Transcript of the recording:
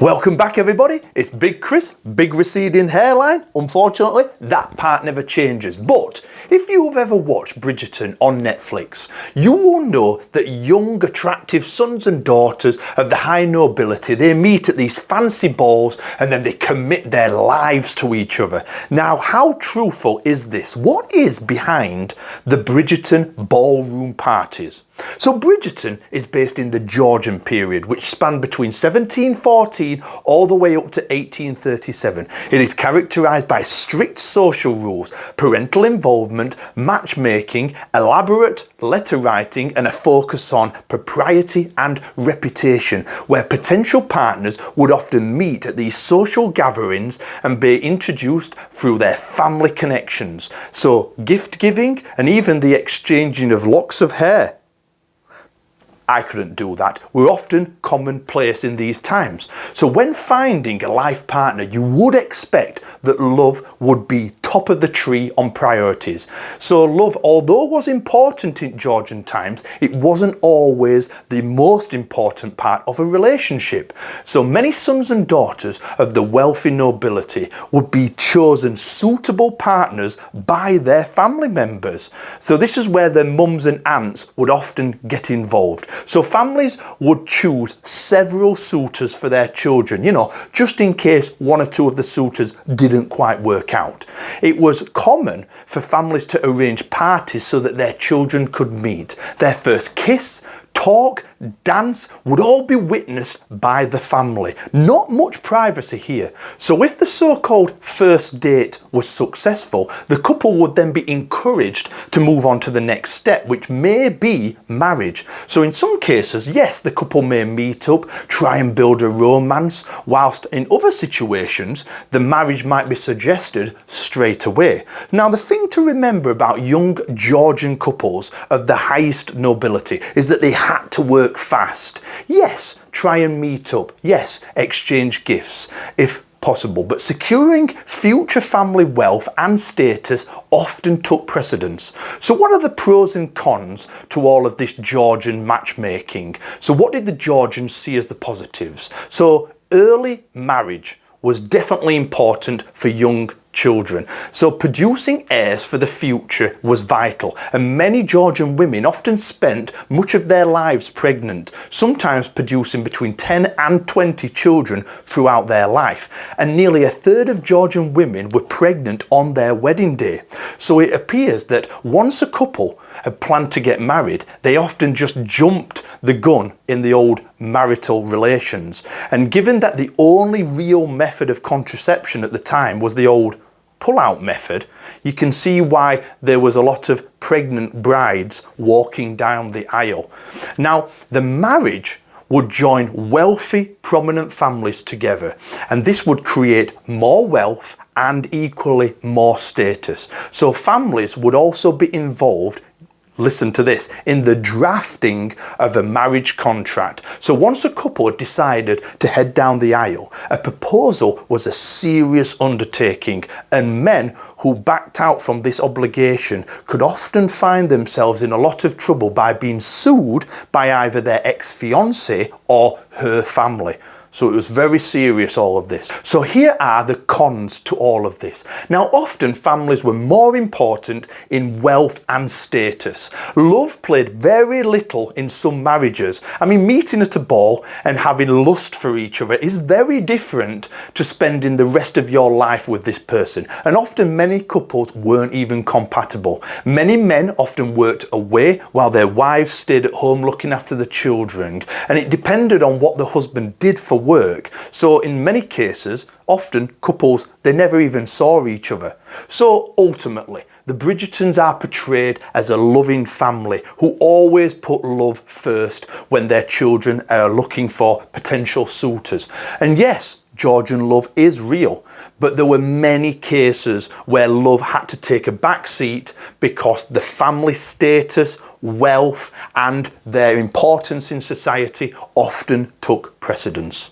Welcome back everybody, it's Big Chris, big receding hairline. Unfortunately, that part never changes. But if you've ever watched Bridgerton on Netflix, you will know that young, attractive sons and daughters of the high nobility, they meet at these fancy balls and then they commit their lives to each other. Now, how truthful is this? What is behind the Bridgerton ballroom parties? So Bridgerton is based in the Georgian period, which spanned between 1714 all the way up to 1837. It is characterised by strict social rules, parental involvement, matchmaking, elaborate letter writing, and a focus on propriety and reputation, where potential partners would often meet at these social gatherings and be introduced through their family connections. So gift giving and even the exchanging of locks of hair. I couldn't do that. We're often commonplace in these times. So when finding a life partner, you would expect that love would be top of the tree on priorities. So love, although was important in Georgian times, it wasn't always the most important part of a relationship. So many sons and daughters of the wealthy nobility would be chosen suitable partners by their family members. So this is where their mums and aunts would often get involved. So families would choose several suitors for their children, just in case one or two of the suitors didn't quite work out. It was common for families to arrange parties so that their children could meet. Their first kiss, talk, dance would all be witnessed by the family. Not much privacy here. So if the so-called first date was successful, the couple would then be encouraged to move on to the next step, which may be marriage. So in some cases, yes, the couple may meet up, try and build a romance, whilst in other situations, the marriage might be suggested straight away. Now, the thing to remember about young Georgian couples of the highest nobility is that they had to work fast. Yes, try and meet up. Yes, exchange gifts if possible, but securing future family wealth and status often took precedence. So what are the pros and cons to all of this Georgian matchmaking? So what did the Georgians see as the positives? So early marriage was definitely important for young children. So producing heirs for the future was vital, and many Georgian women often spent much of their lives pregnant, sometimes producing between 10 and 20 children throughout their life. And nearly a third of Georgian women were pregnant on their wedding day. So it appears that once a couple had planned to get married, they often just jumped the gun in the old marital relations. And given that the only real method of contraception at the time was the old pull-out method, you can see why there was a lot of pregnant brides walking down the aisle. Now, the marriage would join wealthy, prominent families together, and this would create more wealth and equally more status. So families would also be involved, listen to this, in the drafting of a marriage contract. So once a couple had decided to head down the aisle, a proposal was a serious undertaking, and men who backed out from this obligation could often find themselves in a lot of trouble by being sued by either their ex-fiancé or her family. So it was very serious, all of this. So here are the cons to all of this. Now, often families were more important in wealth and status. Love played very little in some marriages. I mean, meeting at a ball and having lust for each other is very different to spending the rest of your life with this person. And often many couples weren't even compatible. Many men often worked away while their wives stayed at home looking after the children. And it depended on what the husband did for work. So in many cases, often couples, they never even saw each other. So ultimately, the Bridgertons are portrayed as a loving family who always put love first when their children are looking for potential suitors. And yes, Georgian love is real, but there were many cases where love had to take a back seat because the family status, wealth, and their importance in society often took precedence.